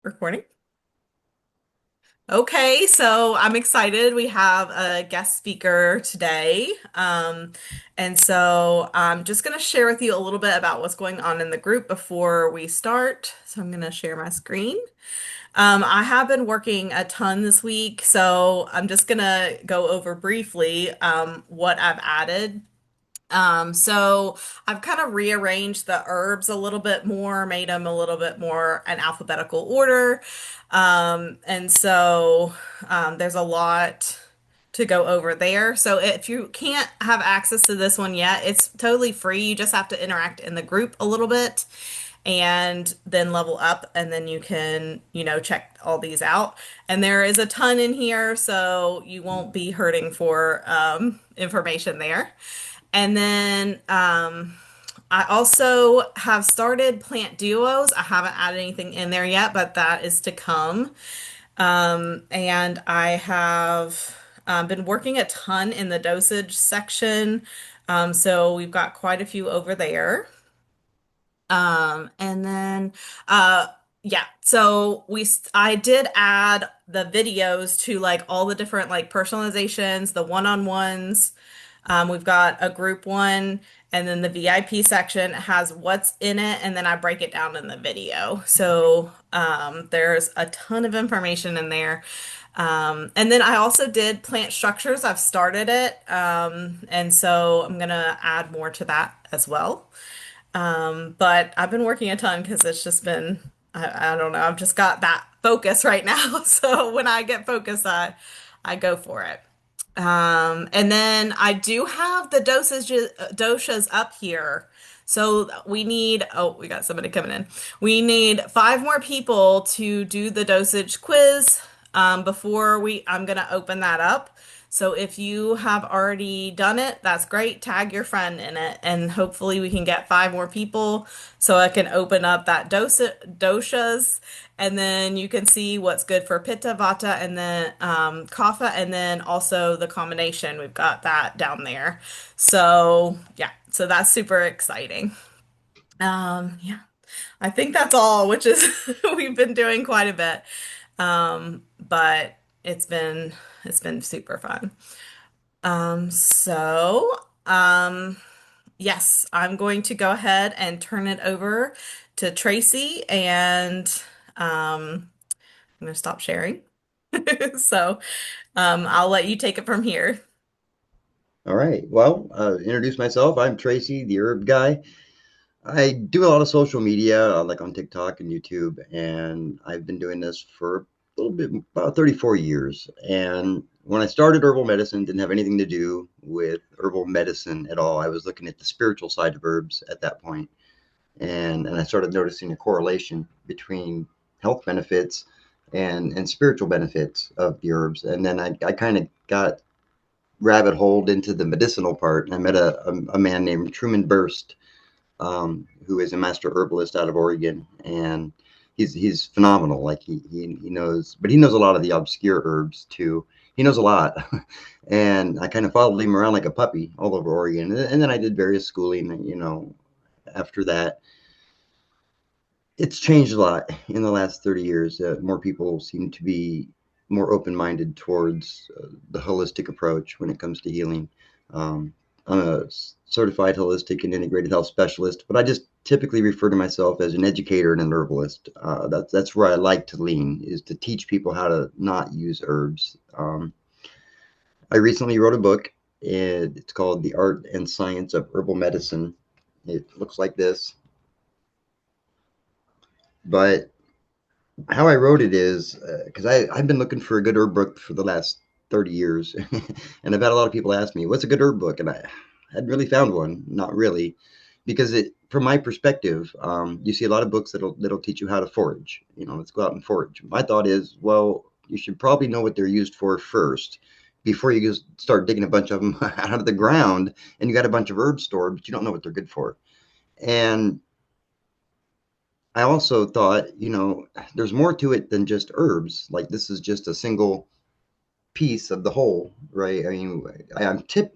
Recording. Okay, so I'm excited. We have a guest speaker today. And so I'm just going to share with you a little bit about what's going on in the group before we start. So I'm going to share my screen. I have been working a ton this week, so I'm just going to go over briefly what I've added. So I've kind of rearranged the herbs a little bit more, made them a little bit more in alphabetical order. And so there's a lot to go over there. So if you can't have access to this one yet, it's totally free. You just have to interact in the group a little bit and then level up, and then you can, check all these out. And there is a ton in here, so you won't be hurting for information there. And then I also have started plant duos. I haven't added anything in there yet, but that is to come. And I have been working a ton in the dosage section. So we've got quite a few over there. And then yeah, so I did add the videos to like all the different like personalizations, the one-on-ones. We've got a group one, and then the VIP section has what's in it, and then I break it down in the video. So there's a ton of information in there. And then I also did plant structures. I've started it. And so I'm gonna add more to that as well. But I've been working a ton because it's just been, I don't know, I've just got that focus right now. So when I get focused, I go for it. And then I do have the doshas up here. So we got somebody coming in. We need five more people to do the dosage quiz I'm going to open that up. So if you have already done it, that's great. Tag your friend in it, and hopefully we can get five more people so I can open up that doshas, and then you can see what's good for Pitta, Vata, and then Kapha, and then also the combination. We've got that down there. So yeah, so that's super exciting. Yeah, I think that's all, which is we've been doing quite a bit. But it's been super fun. So yes, I'm going to go ahead and turn it over to Tracy, and I'm going to stop sharing. So I'll let you take it from here. All right. Well, introduce myself. I'm Tracy, the herb guy. I do a lot of social media, like on TikTok and YouTube, and I've been doing this for a little bit, about 34 years. And when I started herbal medicine, didn't have anything to do with herbal medicine at all. I was looking at the spiritual side of herbs at that point, and I started noticing a correlation between health benefits and spiritual benefits of the herbs. And then I kind of got rabbit holed into the medicinal part. And I met a man named Truman Burst, who is a master herbalist out of Oregon, and he's phenomenal. Like he knows, but he knows a lot of the obscure herbs too. He knows a lot, and I kind of followed him around like a puppy all over Oregon. And then I did various schooling. After that, it's changed a lot in the last 30 years. More people seem to be more open-minded towards the holistic approach when it comes to healing. I'm a certified holistic and integrated health specialist, but I just typically refer to myself as an educator and an herbalist. That's where I like to lean, is to teach people how to not use herbs. I recently wrote a book. It's called The Art and Science of Herbal Medicine. It looks like this, but how I wrote it is because I've been looking for a good herb book for the last 30 years, and I've had a lot of people ask me, "What's a good herb book?" And I hadn't really found one, not really, because from my perspective, you see a lot of books that'll teach you how to forage. Let's go out and forage. My thought is, well, you should probably know what they're used for first before you just start digging a bunch of them out of the ground, and you got a bunch of herbs stored, but you don't know what they're good for. And I also thought, there's more to it than just herbs. Like this is just a single piece of the whole, right? I mean,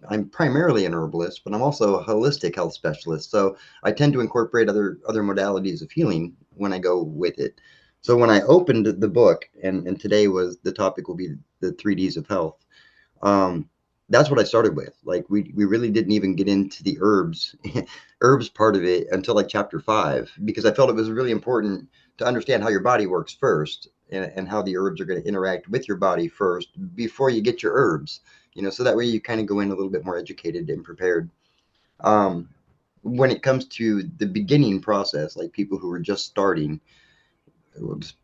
I'm primarily an herbalist, but I'm also a holistic health specialist. So I tend to incorporate other modalities of healing when I go with it. So when I opened the book, and today was the topic will be the 3Ds of health. Um, that's what I started with. Like we really didn't even get into the herbs, herbs part of it until like chapter 5, because I felt it was really important to understand how your body works first, and how the herbs are going to interact with your body first before you get your herbs. So that way you kind of go in a little bit more educated and prepared. Um, when it comes to the beginning process, like people who are just starting,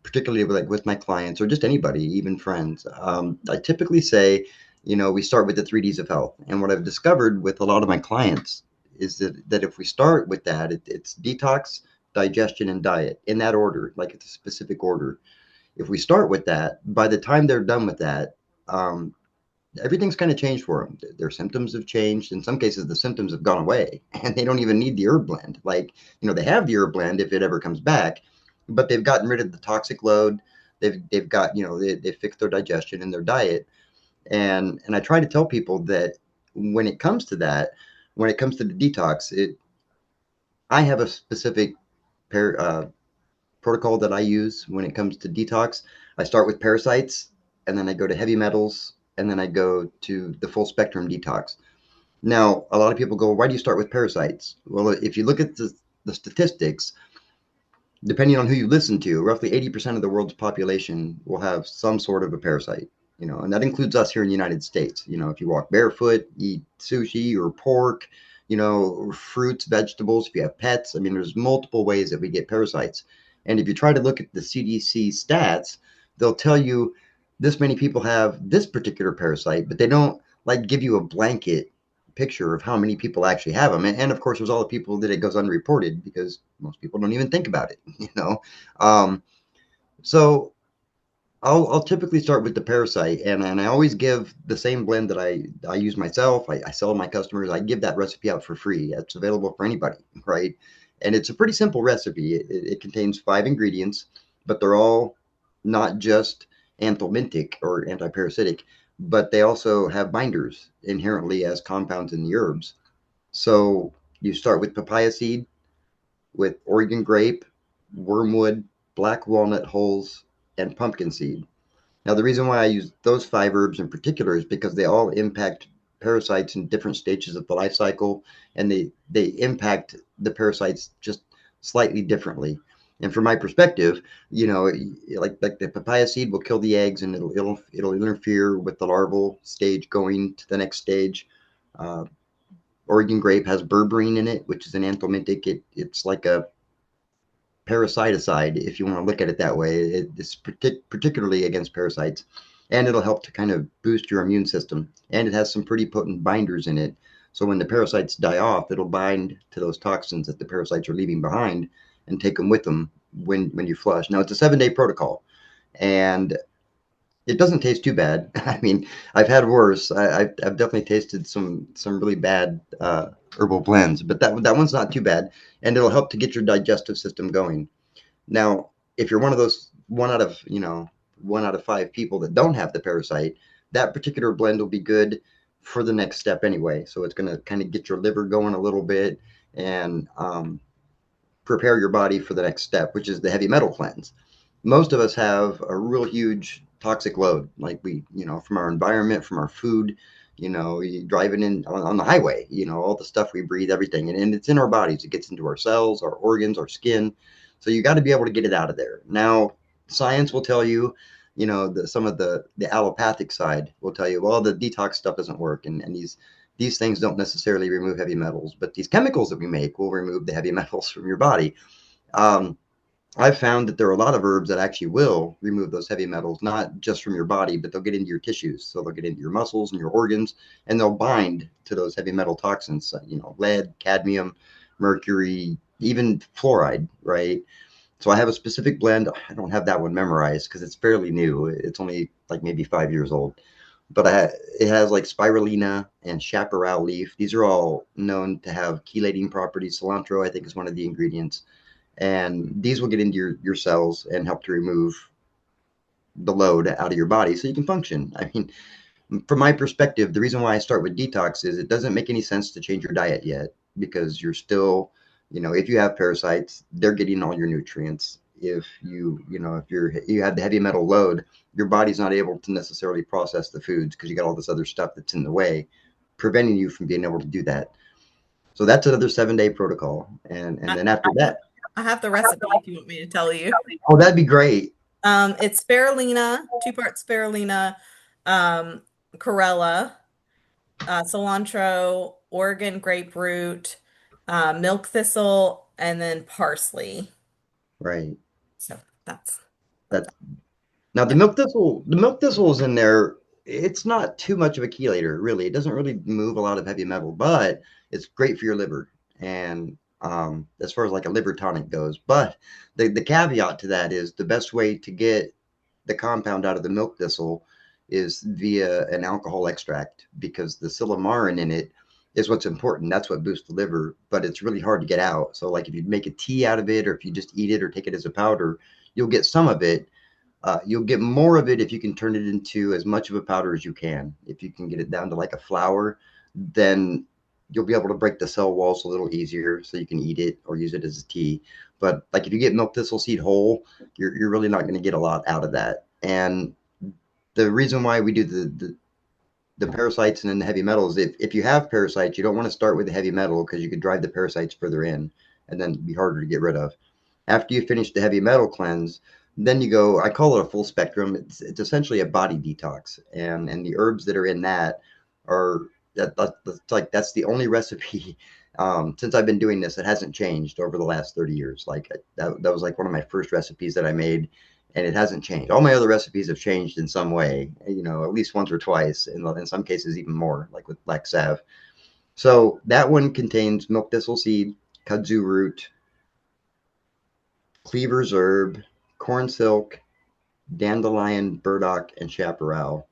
particularly with my clients or just anybody, even friends, I typically say, we start with the 3Ds of health. And what I've discovered with a lot of my clients is that if we start with that, it's detox, digestion, and diet in that order, like it's a specific order. If we start with that, by the time they're done with that, um, everything's kind of changed for them. Their symptoms have changed. In some cases, the symptoms have gone away, and they don't even need the herb blend. Like, they have the herb blend if it ever comes back, but they've gotten rid of the toxic load. They've got, they fixed their digestion and their diet. And I try to tell people that when it comes to that, when it comes to the detox, I have a specific par protocol that I use when it comes to detox. I start with parasites, and then I go to heavy metals, and then I go to the full spectrum detox. Now, a lot of people go, why do you start with parasites? Well, if you look at the statistics, depending on who you listen to, roughly 80% of the world's population will have some sort of a parasite, and that includes us here in the United States. If you walk barefoot, eat sushi or pork, fruits, vegetables, if you have pets, I mean, there's multiple ways that we get parasites. And if you try to look at the CDC stats, they'll tell you this many people have this particular parasite, but they don't like give you a blanket picture of how many people actually have them. And of course, there's all the people that it goes unreported because most people don't even think about it, Um, so I'll typically start with the parasite, and I always give the same blend that I use myself. I sell to my customers. I give that recipe out for free. It's available for anybody, right? And it's a pretty simple recipe. It contains 5 ingredients, but they're all not just anthelmintic or antiparasitic, but they also have binders inherently as compounds in the herbs. So you start with papaya seed, with Oregon grape, wormwood, black walnut hulls, and pumpkin seed. Now, the reason why I use those 5 herbs in particular is because they all impact parasites in different stages of the life cycle, and they impact the parasites just slightly differently. And from my perspective, like the papaya seed will kill the eggs, and it'll interfere with the larval stage going to the next stage. Uh, Oregon grape has berberine in it, which is an anthelmintic. It's like a parasiticide, if you want to look at it that way. It's particularly against parasites, and it'll help to kind of boost your immune system. And it has some pretty potent binders in it. So when the parasites die off, it'll bind to those toxins that the parasites are leaving behind and take them with them when you flush. Now, it's a 7-day protocol, and it doesn't taste too bad. I mean, I've had worse. I've definitely tasted some really bad herbal blends, but that one's not too bad, and it'll help to get your digestive system going. Now, if you're one of those 1 out of 5 people that don't have the parasite, that particular blend will be good for the next step anyway. So it's going to kind of get your liver going a little bit, and prepare your body for the next step, which is the heavy metal cleanse. Most of us have a real huge toxic load, like from our environment, from our food, you driving in on the highway, all the stuff we breathe, everything, and it's in our bodies. It gets into our cells, our organs, our skin. So you got to be able to get it out of there. Now, science will tell you, some of the allopathic side will tell you, well, the detox stuff doesn't work, and these things don't necessarily remove heavy metals, but these chemicals that we make will remove the heavy metals from your body. Um, I've found that there are a lot of herbs that actually will remove those heavy metals, not just from your body, but they'll get into your tissues. So they'll get into your muscles and your organs, and they'll bind to those heavy metal toxins, lead, cadmium, mercury, even fluoride, right? So I have a specific blend. I don't have that one memorized because it's fairly new. It's only like maybe 5 years old, but it has like spirulina and chaparral leaf. These are all known to have chelating properties. Cilantro, I think, is one of the ingredients, and these will get into your cells and help to remove the load out of your body so you can function. I mean, from my perspective, the reason why I start with detox is it doesn't make any sense to change your diet yet, because you're still, if you have parasites, they're getting all your nutrients. if you have the heavy metal load, your body's not able to necessarily process the foods because you got all this other stuff that's in the way, preventing you from being able to do that. So that's another 7 day protocol. And I, then after that, I have the recipe if you want me to tell you. oh, that'd be great. It's spirulina, 2 parts spirulina, um, chlorella, cilantro, Oregon grapefruit, milk thistle, and then parsley. Right. So that's That now yep. the milk thistle is in there. It's not too much of a chelator, really. It doesn't really move a lot of heavy metal, but it's great for your liver. And as far as like a liver tonic goes, but the caveat to that is the best way to get the compound out of the milk thistle is via an alcohol extract because the silymarin in it is what's important. That's what boosts the liver, but it's really hard to get out. So, like if you make a tea out of it, or if you just eat it or take it as a powder, you'll get some of it. You'll get more of it if you can turn it into as much of a powder as you can. If you can get it down to like a flour, then you'll be able to break the cell walls a little easier so you can eat it or use it as a tea. But like if you get milk thistle seed whole, you're really not going to get a lot out of that. And the reason why we do the parasites and then the heavy metals, if you have parasites, you don't want to start with the heavy metal because you could drive the parasites further in and then be harder to get rid of. After you finish the heavy metal cleanse, then you go, I call it a full spectrum. It's essentially a body detox. And the herbs that are in that are that's like that's the only recipe since I've been doing this, it hasn't changed over the last 30 years. Like that was like one of my first recipes that I made, and it hasn't changed. All my other recipes have changed in some way, at least once or twice, in some cases even more, like with black salve. So that one contains milk thistle seed, kudzu root, cleaver's herb, corn silk, dandelion, burdock, and chaparral.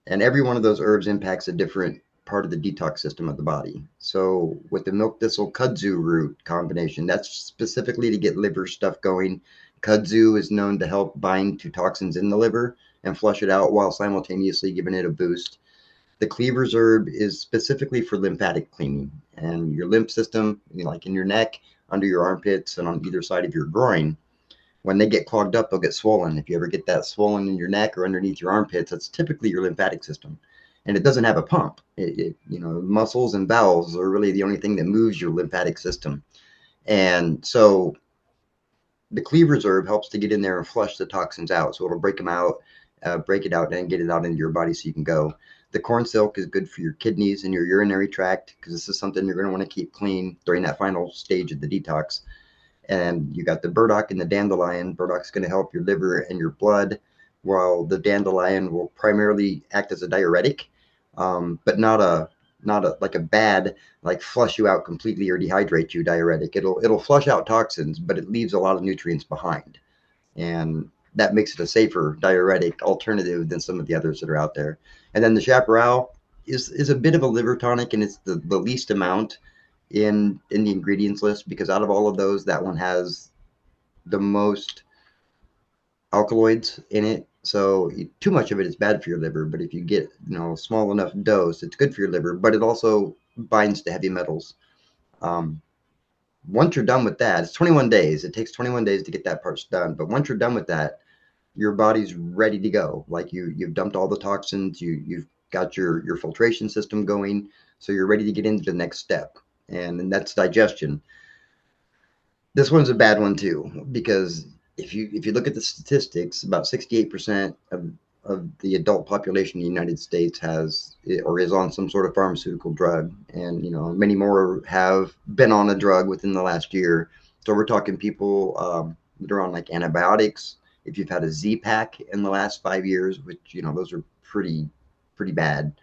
And every one of those herbs impacts a different part of the detox system of the body. So with the milk thistle kudzu root combination, that's specifically to get liver stuff going. Kudzu is known to help bind to toxins in the liver and flush it out while simultaneously giving it a boost. The cleaver's herb is specifically for lymphatic cleaning and your lymph system, like in your neck, under your armpits, and on either side of your groin. When they get clogged up, they'll get swollen. If you ever get that swollen in your neck or underneath your armpits, that's typically your lymphatic system. And it doesn't have a pump. Muscles and bowels are really the only thing that moves your lymphatic system. And so the cleaver's herb helps to get in there and flush the toxins out. So it'll break them out, break it out, and get it out into your body so you can go. The corn silk is good for your kidneys and your urinary tract because this is something you're going to want to keep clean during that final stage of the detox. And you got the burdock and the dandelion. Burdock's going to help your liver and your blood, while the dandelion will primarily act as a diuretic, but not a like a bad like flush you out completely or dehydrate you diuretic. It'll flush out toxins, but it leaves a lot of nutrients behind, and that makes it a safer diuretic alternative than some of the others that are out there. And then the chaparral is a bit of a liver tonic, and it's the least amount in the ingredients list because out of all of those, that one has the most alkaloids in it. So too much of it is bad for your liver, but if you get a small enough dose, it's good for your liver. But it also binds to heavy metals. Um, Once you're done with that, it's 21 days. It takes 21 days to get that part done. But once you're done with that, your body's ready to go. Like you've dumped all the toxins. You've got your filtration system going, so you're ready to get into the next step, and that's digestion. This one's a bad one too because if you look at the statistics, about 68% of the adult population in the United States has or is on some sort of pharmaceutical drug, and many more have been on a drug within the last year. So we're talking people that are on like antibiotics. If you've had a Z-Pack in the last 5 years, which those are pretty bad,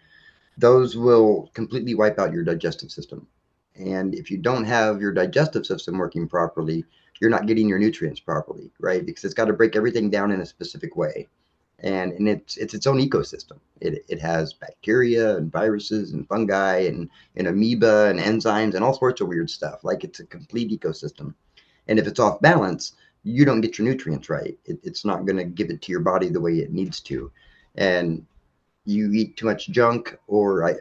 those will completely wipe out your digestive system. And if you don't have your digestive system working properly, you're not getting your nutrients properly, right? Because it's got to break everything down in a specific way. And it's its own ecosystem. It has bacteria and viruses and fungi and amoeba and enzymes and all sorts of weird stuff. Like it's a complete ecosystem. And if it's off balance, you don't get your nutrients right. It's not going to give it to your body the way it needs to. And you eat too much junk, or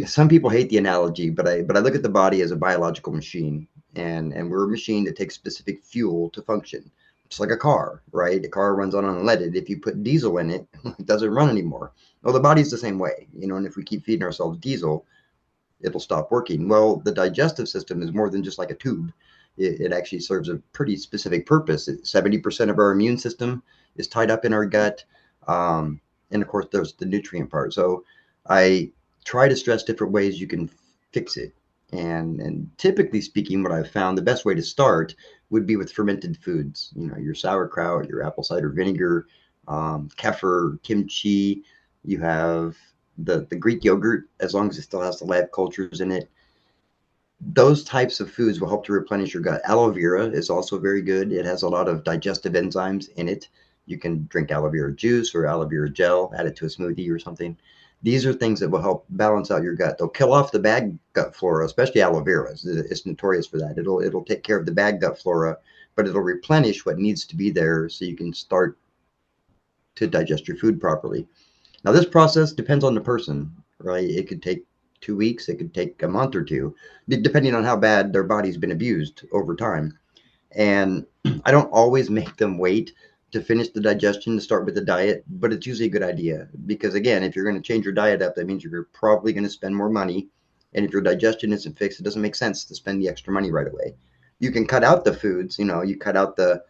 some people hate the analogy, but I look at the body as a biological machine, and we're a machine that takes specific fuel to function. It's like a car, right? A car runs on unleaded. If you put diesel in it, it doesn't run anymore. Well, the body's the same way, and if we keep feeding ourselves diesel, it'll stop working. Well, the digestive system is more than just like a tube. It actually serves a pretty specific purpose. 70% of our immune system is tied up in our gut. Um, and of course, there's the nutrient part. So I try to stress different ways you can fix it. And typically speaking, what I've found the best way to start would be with fermented foods. Your sauerkraut, your apple cider vinegar, kefir, kimchi. You have the Greek yogurt, as long as it still has the lab cultures in it. Those types of foods will help to replenish your gut. Aloe vera is also very good. It has a lot of digestive enzymes in it. You can drink aloe vera juice or aloe vera gel, add it to a smoothie or something. These are things that will help balance out your gut. They'll kill off the bad gut flora, especially aloe vera. It's notorious for that. It'll take care of the bad gut flora, but it'll replenish what needs to be there so you can start to digest your food properly. Now, this process depends on the person, right? It could take 2 weeks, it could take a month or two, depending on how bad their body's been abused over time. And I don't always make them wait to finish the digestion to start with the diet, but it's usually a good idea because, again, if you're going to change your diet up, that means you're probably going to spend more money. And if your digestion isn't fixed, it doesn't make sense to spend the extra money right away. You can cut out the foods, you cut out the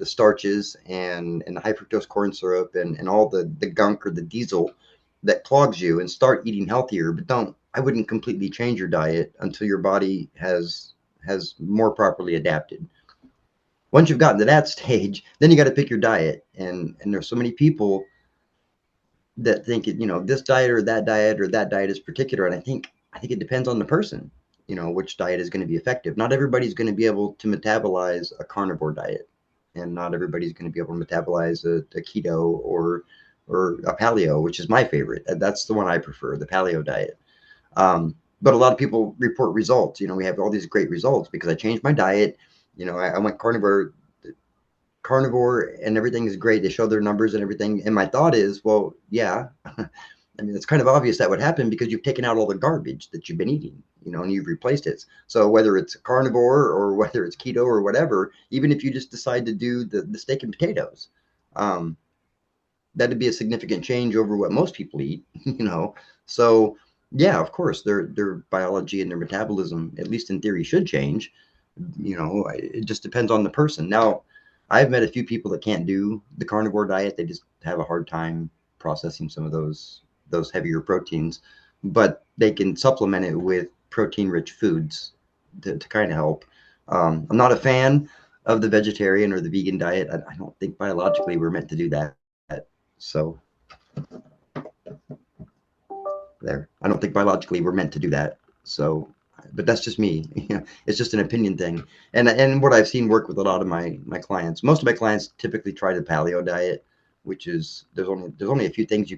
starches and the high fructose corn syrup and all the gunk or the diesel that clogs you and start eating healthier. But I wouldn't completely change your diet until your body has more properly adapted. Once you've gotten to that stage, then you got to pick your diet. And there's so many people that think this diet or that diet is particular. And I think it depends on the person, which diet is going to be effective. Not everybody's going to be able to metabolize a carnivore diet, and not everybody's going to be able to metabolize a keto or a paleo, which is my favorite. That's the one I prefer, the paleo diet. But a lot of people report results. We have all these great results because I changed my diet. I went carnivore and everything is great. They show their numbers and everything. And my thought is, well, yeah, I mean, it's kind of obvious that would happen because you've taken out all the garbage that you've been eating, and you've replaced it. So whether it's carnivore or whether it's keto or whatever, even if you just decide to do the steak and potatoes, um, that'd be a significant change over what most people eat, So yeah, of course, their biology and their metabolism, at least in theory, should change. It just depends on the person. Now, I've met a few people that can't do the carnivore diet. They just have a hard time processing some of those heavier proteins, but they can supplement it with protein-rich foods to kind of help. I'm not a fan of the vegetarian or the vegan diet. I don't think biologically we're meant to do that. So there, I don't think biologically we're meant to do that. So, but that's just me. It's just an opinion thing. And what I've seen work with a lot of my clients. Most of my clients typically try the paleo diet, which is there's only a few things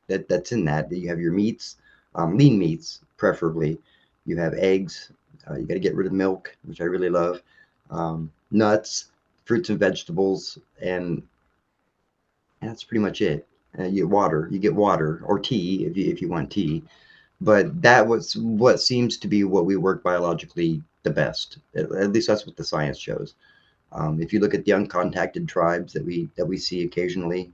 that's in that. You have your meats, lean meats preferably. You have eggs. You got to get rid of milk, which I really love. Nuts, fruits and vegetables, and that's pretty much it. You get water or tea if you want tea, but that was what seems to be what we work biologically the best. At least that's what the science shows. If you look at the uncontacted tribes that we see occasionally,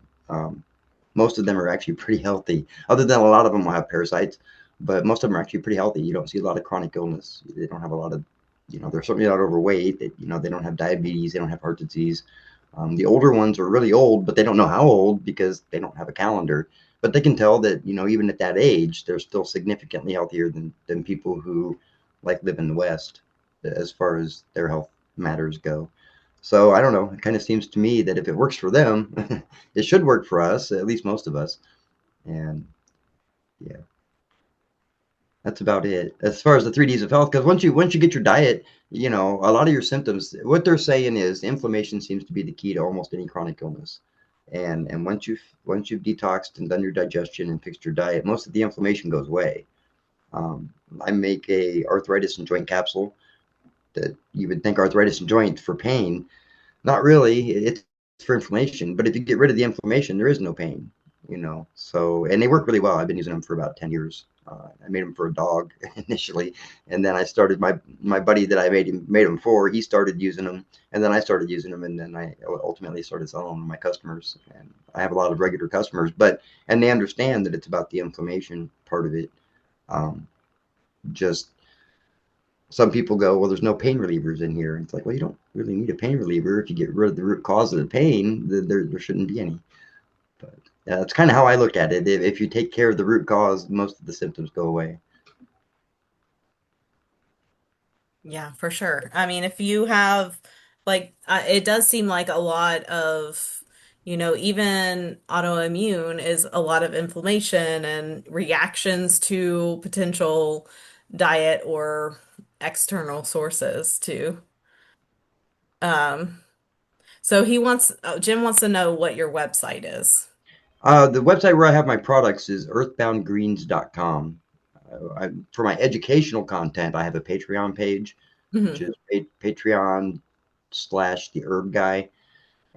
most of them are actually pretty healthy. Other than a lot of them will have parasites, but most of them are actually pretty healthy. You don't see a lot of chronic illness. They don't have a lot of, they're certainly not overweight. They don't have diabetes. They don't have heart disease. The older ones are really old, but they don't know how old because they don't have a calendar. But they can tell that, even at that age, they're still significantly healthier than people who live in the West as far as their health matters go. So I don't know. It kind of seems to me that if it works for them, it should work for us, at least most of us. And yeah, that's about it as far as the 3Ds of health. Because once you get your diet, a lot of your symptoms, what they're saying is inflammation seems to be the key to almost any chronic illness. And once you've detoxed and done your digestion and fixed your diet, most of the inflammation goes away. I make a arthritis and joint capsule that you would think arthritis and joint for pain. Not really. It's for inflammation. But if you get rid of the inflammation, there is no pain. you know. So, and they work really well. I've been using them for about 10 years. I made them for a dog initially, and then I started my buddy that I made them for. He started using them, and then I started using them, and then I ultimately started selling them to my customers. And I have a lot of regular customers, but and they understand that it's about the inflammation part of it. Um, just some people go, well, there's no pain relievers in here. It's like, well, you don't really need a pain reliever if you get rid of the root cause of the pain. There shouldn't be any. But that's kind of how I look at it. If you take care of the root cause, most of the symptoms go away. Yeah, for sure. I mean, if you have like it does seem like a lot of, even autoimmune is a lot of inflammation and reactions to potential diet or external sources too. Um, so Jim wants to know what your website is. The website where I have my products is earthboundgreens.com. For my educational content, I have a Patreon page, which Hmm. is Patreon/ the herb guy.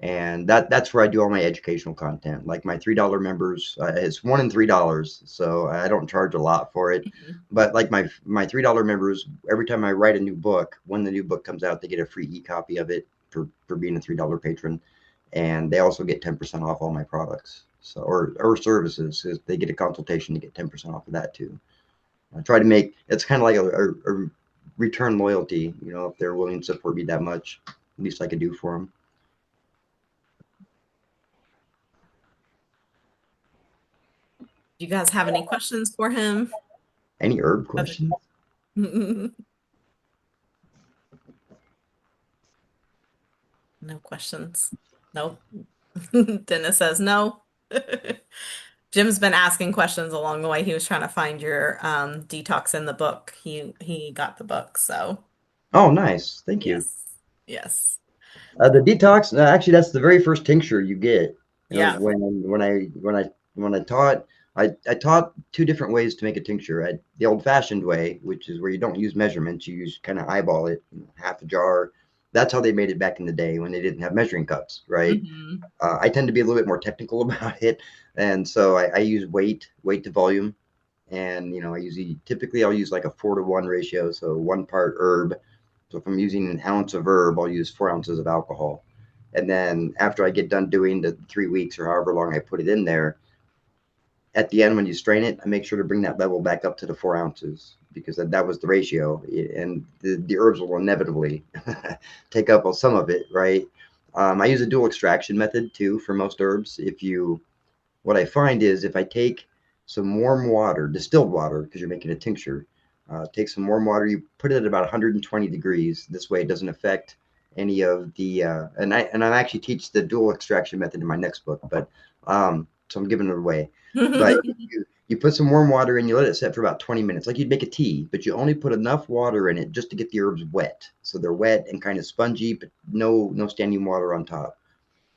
And that's where I do all my educational content. Like my $3 members, it's one in $3, so I don't charge a lot for it. But like my $3 members, every time I write a new book, when the new book comes out, they get a free e-copy of it for being a $3 patron, and they also get 10% off all my products. So or services, they get a consultation to get 10% off of that too. I try to make it's kind of like a return loyalty. You know, if they're willing to support me that much, at least I could do for them. Do you guys have any questions for him? Any herb Other- questions? No questions. No. Dennis says no. Jim's been asking questions along the way. He was trying to find your detox in the book. He got the book, so Oh, nice. Thank you. yes. Yes. The detox, actually, that's the very first tincture you get. You know, Yeah. when I taught, I taught two different ways to make a tincture. The old-fashioned way, which is where you don't use measurements, you use kind of eyeball it, half a jar. That's how they made it back in the day when they didn't have measuring cups, right? Hmm. I tend to be a little bit more technical about it, and so I use weight to volume, and I usually typically I'll use like a 4-to-1 ratio, so one part herb. So if I'm using an ounce of herb, I'll use 4 ounces of alcohol. And then after I get done doing the 3 weeks or however long I put it in there, at the end when you strain it, I make sure to bring that level back up to the 4 ounces because that was the ratio, and the herbs will inevitably take up some of it, right? I use a dual extraction method too for most herbs. What I find is if I take some warm water, distilled water, because you're making a tincture, take some warm water, you put it at about 120 degrees. This way, it doesn't affect any of the. And I actually teach the dual extraction method in my next book, but so I'm giving it away. But you put some warm water in, you let it set for about 20 minutes, like you'd make a tea, but you only put enough water in it just to get the herbs wet, so they're wet and kind of spongy, but no standing water on top.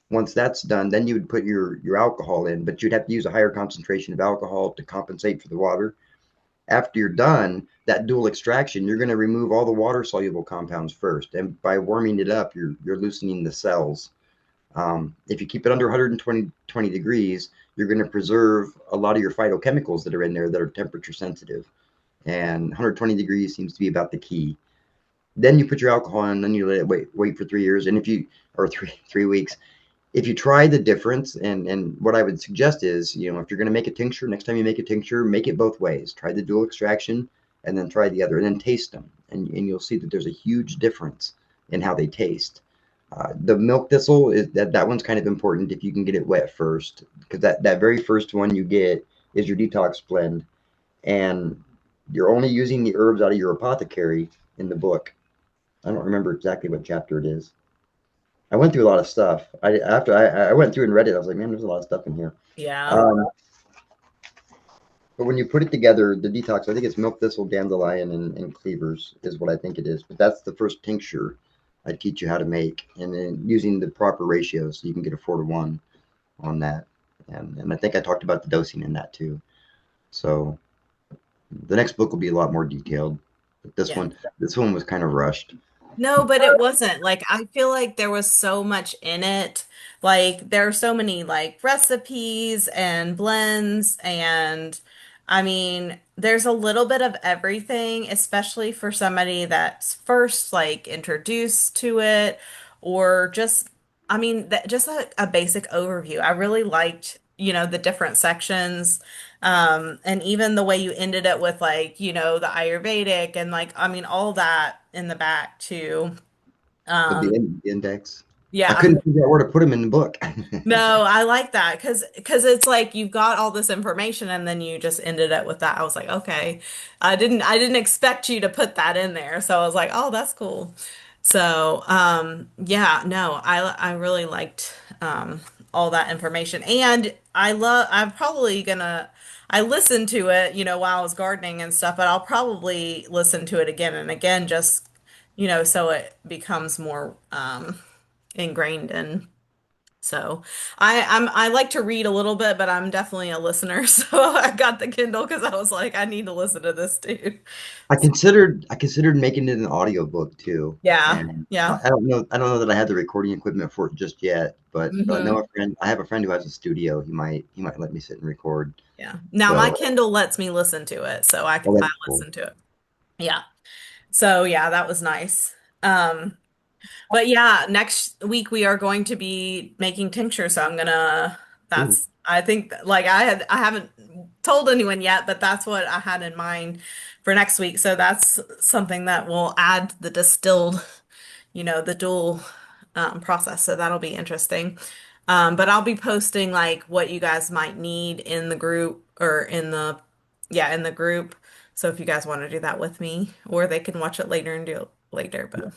Once that's done, then you would put your alcohol in, but you'd have to use a higher concentration of alcohol to compensate for the water. After you're done that dual extraction, you're going to remove all the water soluble compounds first, and by warming it up, you're loosening the cells. If you keep it under 120 degrees, you're going to preserve a lot of your phytochemicals that are in there that are temperature sensitive, and 120 degrees seems to be about the key. Then you put your alcohol in, then you let it wait for 3 years, and if you or three weeks, if you try the difference, and what I would suggest is, if you're going to make a tincture, next time you make a tincture, make it both ways. Try the dual extraction and then try the other, and then taste them, and you'll see that there's a huge difference in how they taste. The milk thistle is that one's kind of important if you can get it wet first, because that very first one you get is your detox blend, and you're only using the herbs out of your apothecary in the book. I don't remember exactly what chapter it is. I went through a lot of stuff. After I went through and read it, I was like, man, there's a lot of stuff in here. Yeah. Um, but when you put it together, the detox, I think it's milk thistle, dandelion, and cleavers is what I think it is. But that's the first tincture I teach you how to make, and then using the proper ratios so you can get a 4-to-1 on that. And I think I talked about the dosing in that too. So the next book will be a lot more detailed. But this Yeah. one this one was kind of rushed. No, but it wasn't. Like, I feel like there was so much in it. Like, there are so many like recipes and blends, and I mean, there's a little bit of everything, especially for somebody that's first like introduced to it, or just, I mean, just a basic overview. I really liked, the different sections. And even the way you ended it with like, the Ayurvedic and like, I mean, all that in the back too. The Um, index. I yeah. couldn't figure out where to put them in the book. No, I like that because it's like you've got all this information and then you just ended it with that. I was like, okay. I didn't expect you to put that in there. So I was like, oh, that's cool. So, yeah, no, I really liked all that information. And I'm probably gonna I listened to it, while I was gardening and stuff, but I'll probably listen to it again and again just, so it becomes more ingrained in. So I like to read a little bit, but I'm definitely a listener. So I got the Kindle because I was like, I need to listen to this too. I considered making it an audiobook too, Yeah, and yeah. I don't know that I had the recording equipment for it just yet, but I know Hmm. a friend. I have a friend who has a studio. He might let me sit and record. Yeah. Now my So, Kindle lets me listen to it, so oh, I that's cool. listen to it. Yeah. So yeah, that was nice. But yeah, next week we are going to be making tincture, so Ooh, I think like I haven't told anyone yet, but that's what I had in mind for next week. So that's something that will add the distilled, the dual process. So that'll be interesting. But I'll be posting like what you guys might need in the group or in the group. So if you guys want to do that with me, or they can watch it later and do it later, but.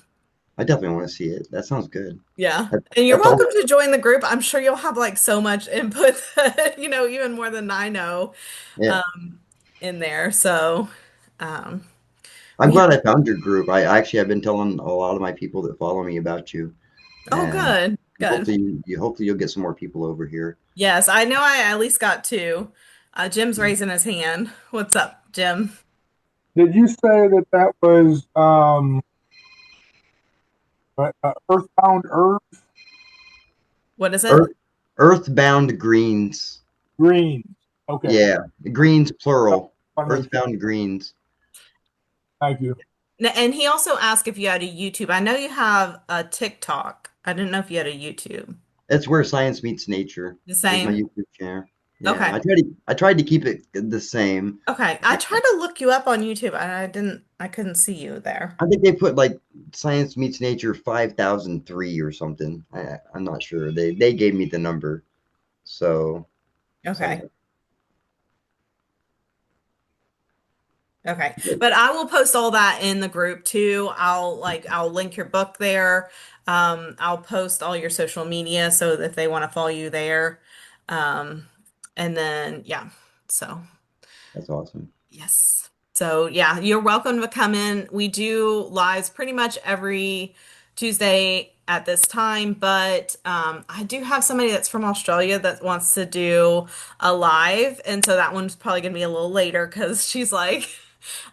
I definitely want to see it. That sounds good. Yeah. That, And you're that's welcome all. to join the group. I'm sure you'll have like so much input that, even more than I know, Yeah, um, in there. So, um, I'm we glad have, I found your group. I actually have been telling a lot of my people that follow me about you, oh, and good, good. hopefully you'll get some more people over here. Yes, I know I at least got two. Jim's raising his hand. What's up, Jim? Did you say that that was earthbound herbs, What is it? Earth, Earthbound Greens. greens? Okay, Yeah, greens I plural. want to make sure. Earthbound greens. Thank you. And he also asked if you had a YouTube. I know you have a TikTok. I didn't know if you had a YouTube. That's where science meets nature. The Is my same? YouTube channel. Yeah, Okay. I tried to keep it the same. Okay. I tried to look you up on YouTube and I couldn't see you there. I think they put like science meets nature 5003 or something. I'm not sure. They gave me the number. So Okay. so Okay. but But I will post all that in the group too. I'll link your book there. I'll post all your social media so that if they want to follow you there. Um, and then yeah. So that's awesome. yes. So yeah, you're welcome to come in. We do lives pretty much every Tuesday at this time, but I do have somebody that's from Australia that wants to do a live, and so that one's probably gonna be a little later because she's like,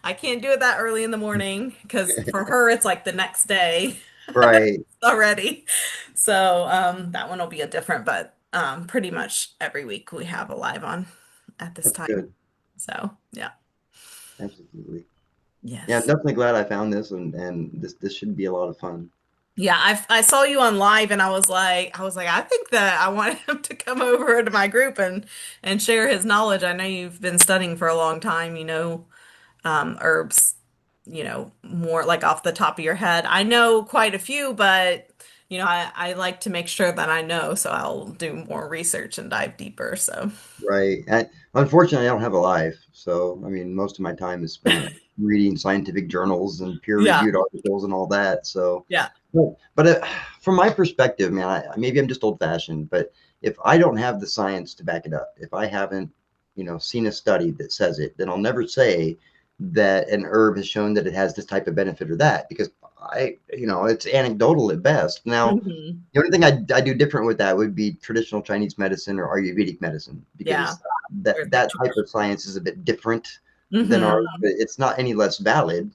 I can't do it that early in the morning because for her it's like the next day Right. already. So that one will be a different, but pretty much every week we have a live on at this That's time. good. So yeah. Absolutely. Yeah, I'm Yes. definitely glad I found this and this should be a lot of fun. Yeah, I saw you on live and I was like, I think that I want him to come over to my group and share his knowledge. I know you've been studying for a long time, herbs, more like off the top of your head. I know quite a few, but I like to make sure that I know, so I'll do more research and dive deeper. So Right. Unfortunately, I don't have a life. So, I mean, most of my time is spent reading scientific journals and yeah, peer-reviewed articles and all that. So, yeah. but from my perspective, man, maybe I'm just old-fashioned, but if I don't have the science to back it up, if I haven't, seen a study that says it, then I'll never say that an herb has shown that it has this type of benefit or that because it's anecdotal at best. Now, Hmm. the only thing I do different with that would be traditional Chinese medicine or Ayurvedic medicine Yeah, because or that the type of science is a bit different. than ours, Hmm. but it's not any less valid.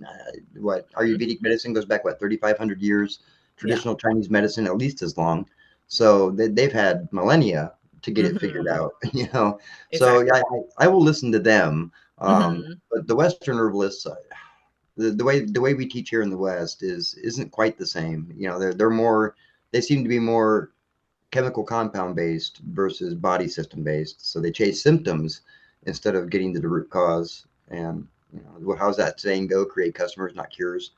What Ayurvedic medicine goes back, what, 3,500 years? Yeah. Traditional Chinese medicine, at least as long. So they've had millennia to get it figured Hmm. out, you know. So Exactly. yeah, I will listen to them. Hmm. But the Western herbalists, the way we teach here in the West isn't quite the same. You know, they're more, they seem to be more chemical compound based versus body system based. So they chase symptoms instead of getting to the root cause. And you know, well, how's that saying go? Create customers, not cures.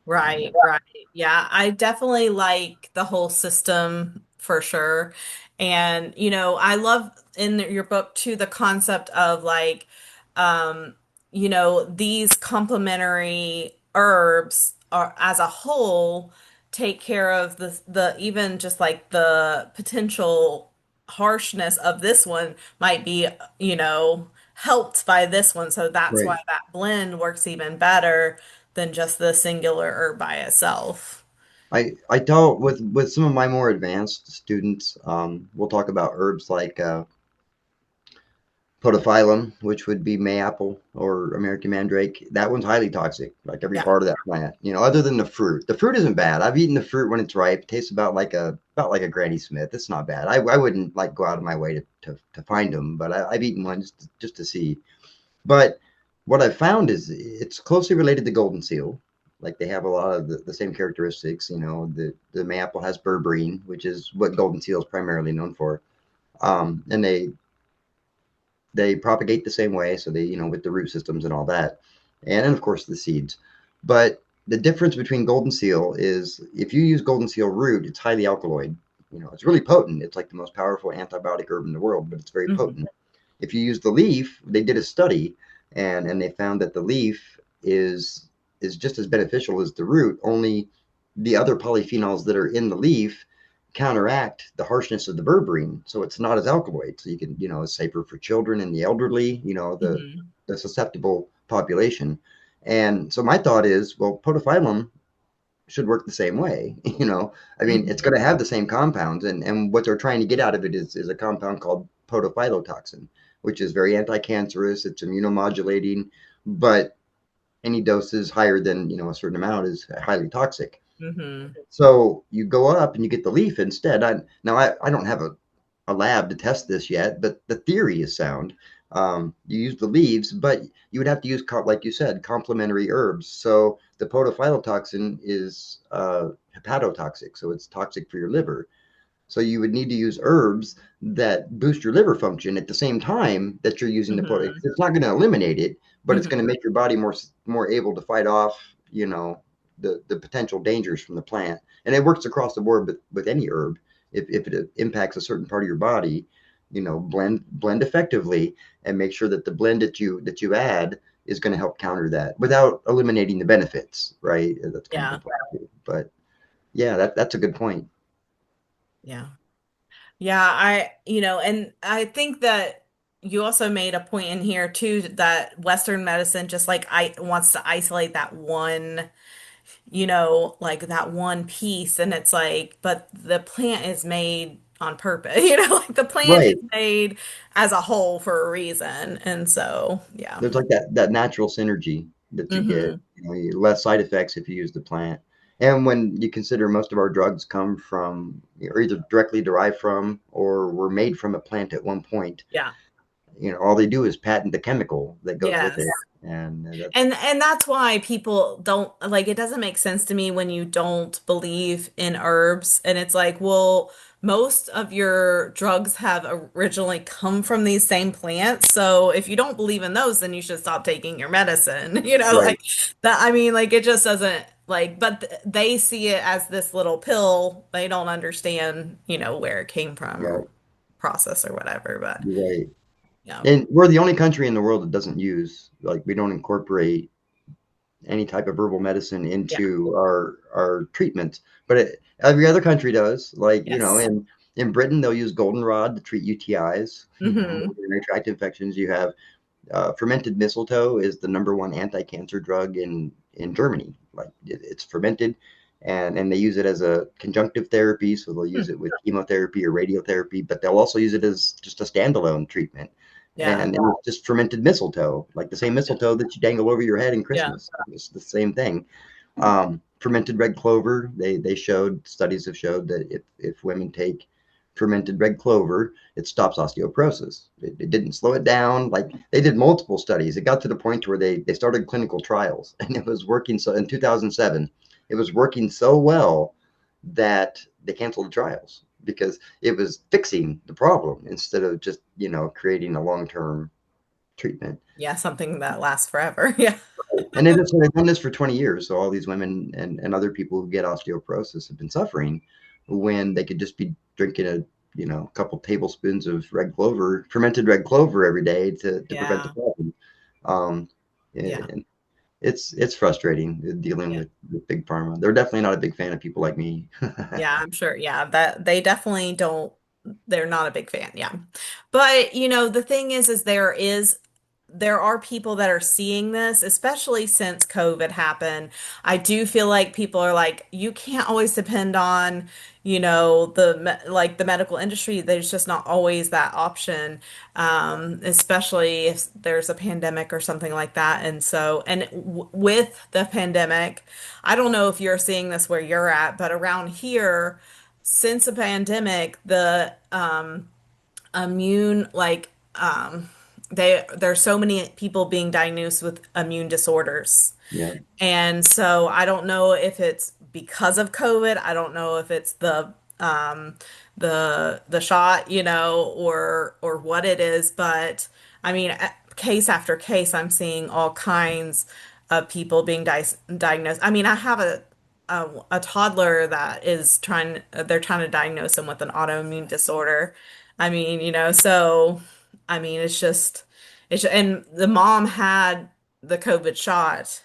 And Right, right. Yeah, I definitely like the whole system for sure. And, I love in your book too the concept of like, um, these complementary herbs are as a whole take care of the even just like the potential harshness of this one might be, helped by this one. So that's why right. that blend works even better than just the singular herb by itself. I tell with some of my more advanced students, we'll talk about herbs like Podophyllum, which would be mayapple or American mandrake. That one's highly toxic, like every Yeah. part of that plant. You know, other than the fruit. The fruit isn't bad. I've eaten the fruit when it's ripe. It tastes about like a Granny Smith. It's not bad. I wouldn't like go out of my way to find them, but I've eaten one just to see. But what I've found is it's closely related to golden seal. Like they have a lot of the same characteristics. You know, the mayapple has berberine, which is what golden seal is primarily known for. And they propagate the same way, so they, with the root systems and all that, and of course the seeds. But the difference between golden seal is if you use golden seal root, it's highly alkaloid. You know, it's really potent. It's like the most powerful antibiotic herb in the world, but it's very Hmm. potent. If you use the leaf, they did a study, and they found that the leaf is just as beneficial as the root. Only the other polyphenols that are in the leaf counteract the harshness of the berberine, so it's not as alkaloid. So you can, it's safer for children and the elderly, Hmm. the susceptible population. And so my thought is, well, podophyllum should work the same way. I mean, it's Hmm. going to have the same compounds, and what they're trying to get out of it is a compound called podophyllitoxin, which is very anti-cancerous. It's immunomodulating, but any doses higher than a certain amount is highly toxic. Hmm. So you go up and you get the leaf instead. I don't have a lab to test this yet, but the theory is sound. You use the leaves, but you would have to use, like you said, complementary herbs. So the podophyllitoxin is hepatotoxic, so it's toxic for your liver. So you would need to use herbs that boost your liver function at the same time that you're using the pot. Hmm. It's not going to eliminate it, but it's going to Hmm. make your body more able to fight off, the potential dangers from the plant. And it works across the board with any herb. If it impacts a certain part of your body, blend effectively and make sure that the blend that you add is going to help counter that without eliminating the benefits, right? That's kind of the Yeah. point too. But yeah, that's a good point. Yeah. Yeah, and I think that you also made a point in here too that Western medicine just like I wants to isolate that one, like that one piece, and it's like, but the plant is made on purpose, like the plant Right. is made as a whole for a reason. And so, yeah. There's like that natural synergy that you get. Hmm. Less side effects if you use the plant. And when you consider most of our drugs come from, or either directly derived from, or were made from a plant at one point, Yeah. all they do is patent the chemical that goes with it. Yes. And And that's why people don't like it doesn't make sense to me when you don't believe in herbs and it's like, well, most of your drugs have originally come from these same plants. So if you don't believe in those, then you should stop taking your medicine. right, Like that I mean, like it just doesn't like but they see it as this little pill. They don't understand, where it came from right, or process or whatever, but right. yeah. And we're the only country in the world that doesn't use, like, we don't incorporate any type of herbal medicine Yeah. into our treatments. But every other country does. Like, Yes. in Britain, they'll use goldenrod to treat UTIs, Hmm. urinary tract infections. You have fermented mistletoe is the number one anti-cancer drug in Germany. Like it's fermented, and they use it as a conjunctive therapy. So they'll use it with chemotherapy or radiotherapy, but they'll also use it as just a standalone treatment. Yeah. and it was just fermented mistletoe, like the same mistletoe that you dangle over your head in Yeah. Christmas. It's the same thing. Fermented red clover, they showed, studies have showed that if women take fermented red clover, it stops osteoporosis. It didn't slow it down. Like they did multiple studies. It got to the point where they started clinical trials, and it was working. So in 2007, it was working so well that they canceled the trials because it was fixing the problem instead of just creating a long-term treatment. Yeah, something that lasts forever. Yeah. And they've done this for 20 years. So all these women and other people who get osteoporosis have been suffering when they could just be drinking a couple tablespoons of red clover, fermented red clover every day to prevent the Yeah. problem. Um, Yeah. and it's frustrating dealing Yeah. with big pharma. They're definitely not a big fan of people like me. Yeah, I'm sure. Yeah, that they definitely don't, they're not a big fan. Yeah. But, the thing is there are people that are seeing this, especially since COVID happened. I do feel like people are like, you can't always depend on, like the medical industry. There's just not always that option, especially if there's a pandemic or something like that. And so, and with the pandemic, I don't know if you're seeing this where you're at, but around here, since the pandemic, the immune there's so many people being diagnosed with immune disorders. Yeah. And so I don't know if it's because of COVID. I don't know if it's the shot, or what it is, but I mean, case after case, I'm seeing all kinds of people being diagnosed. I mean, I have a toddler that they're trying to diagnose him with an autoimmune disorder. I mean, so I mean, and the mom had the COVID shot,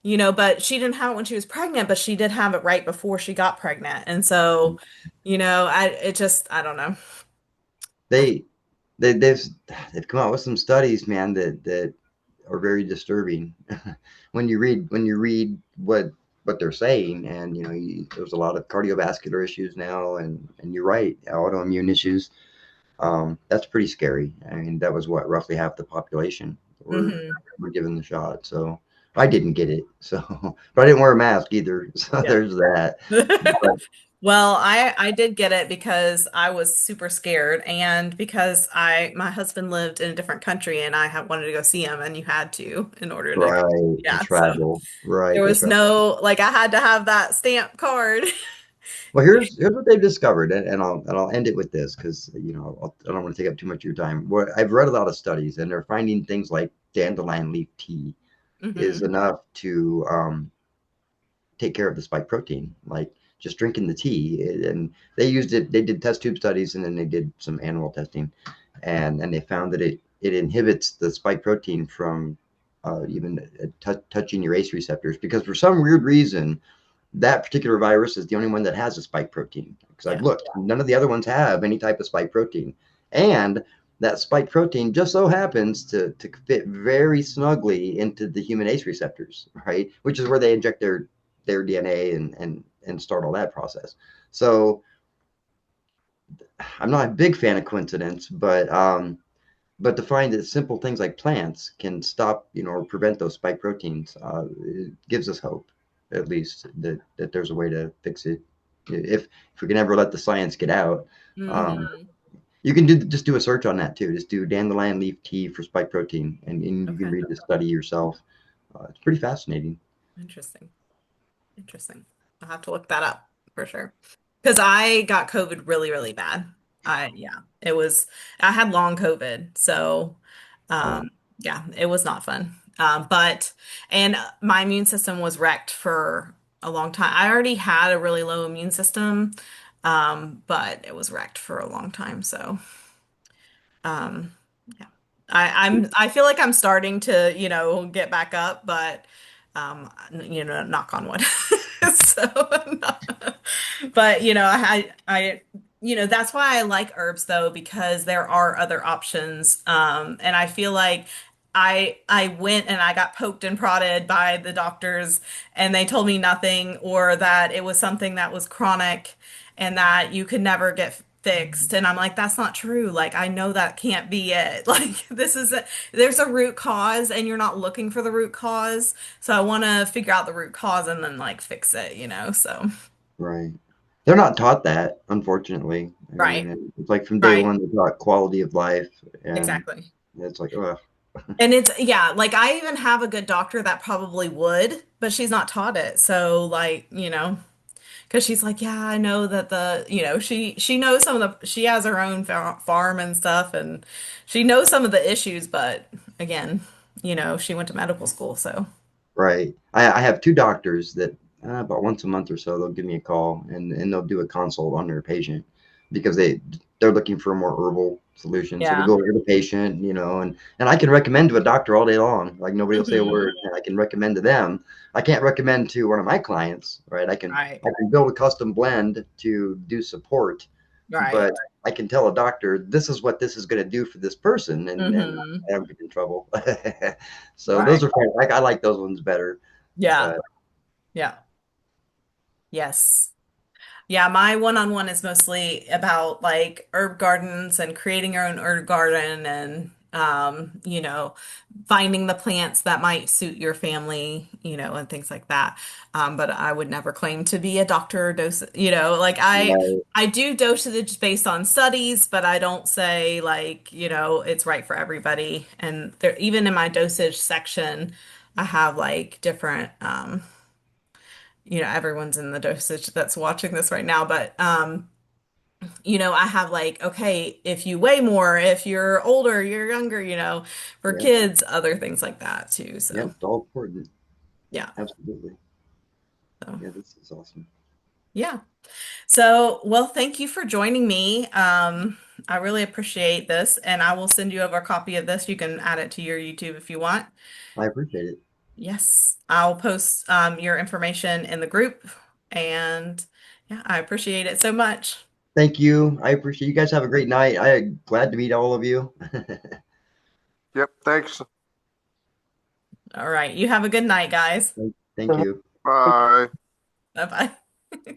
but she didn't have it when she was pregnant, but she did have it right before she got pregnant. And so, I don't know. They they've come out with some studies, man, that are very disturbing. When you read what they're saying, and there's a lot of cardiovascular issues now, and you're right, autoimmune issues. That's pretty scary. I mean, that was what, roughly half the population Hmm. were given the shot. So I didn't get it. So, but I didn't wear a mask either. So Yeah. there's that. But Well, I did get it because I was super scared and because my husband lived in a different country and I had wanted to go see him and you had to in order to go. right, to Yeah, so travel, right, there to was travel. no like I had to have that stamp card. Well, here's what they've discovered, and I'll end it with this because I don't want to take up too much of your time. I've read a lot of studies, and they're finding things like dandelion leaf tea is Hmm. enough to take care of the spike protein, like just drinking the tea. And they used it. They did test tube studies, and then they did some animal testing, and they found that it inhibits the spike protein from even touching your ACE receptors because for some weird reason that particular virus is the only one that has a spike protein. Because I've Yeah. looked, none of the other ones have any type of spike protein. And that spike protein just so happens to fit very snugly into the human ACE receptors, right? Which is where they inject their DNA and start all that process. So I'm not a big fan of coincidence, but to find that simple things like plants can stop, or prevent those spike proteins, it gives us hope, at least that there's a way to fix it. If we can ever let the science get out, um, Hmm. you can just do a search on that too. Just do dandelion leaf tea for spike protein, and you can Okay. read the study yourself. It's pretty fascinating. Interesting. Interesting. I'll have to look that up for sure. Because I got COVID really, really bad. Yeah, I had long COVID. So, Oh, yeah, it was not fun. And my immune system was wrecked for a long time. I already had a really low immune system, but it was wrecked for a long time. So, um, yeah, I feel like I'm starting to, get back up, but knock on wood. So, but that's why I like herbs though, because there are other options. And I feel like I went and I got poked and prodded by the doctors and they told me nothing or that it was something that was chronic and that you could never get fixed. And I'm like, that's not true. Like, I know that can't be it. Like, there's a root cause and you're not looking for the root cause. So I want to figure out the root cause and then like fix it, you know? So, Right. They're not taught that, unfortunately. I right, mean, it's like from day right, one, they're taught quality of life, and exactly. it's like, oh, And it's, yeah, like I even have a good doctor that probably would, but she's not taught it. So, like, because she's like, yeah, I know that she knows some of she has her own farm and stuff, and she knows some of the issues, but again, she went to medical school, so right. I have two doctors that about once a month or so they'll give me a call and they'll do a consult on their patient because they're looking for a more herbal solution. So we yeah. go over the patient, and I can recommend to a doctor all day long. Like nobody will say a Hmm. word, and I can recommend to them. I can't recommend to one of my clients, right? I can Right, I can build a custom blend to do support, right. but I can tell a doctor this is what this is going to do for this person, and Hmm. I don't get in trouble. So Right. those are fun. Like I like those ones better. Yeah. But Yeah. Yes. Yeah, my one-on-one is mostly about like herb gardens and creating your own herb garden and finding the plants that might suit your family, and things like that. But I would never claim to be a doctor or dose, like right, I do dosage based on studies, but I don't say like, it's right for everybody. And there even in my dosage section, I have like different everyone's in the dosage that's watching this right now, but I have like, okay, if you weigh more, if you're older, you're younger, for yeah, kids, other things like that too. yeah, So, it's all important. yeah. Absolutely. So, Yeah, this is awesome. yeah. So, well, thank you for joining me. I really appreciate this, and I will send you over a copy of this. You can add it to your YouTube if you want. I appreciate it. Yes, I'll post your information in the group, and yeah, I appreciate it so much. Thank you. I appreciate you guys have a great night. I'm glad to meet all of you. Yep, thanks. All right, you have a good night, guys. Thank you. Bye. Bye bye.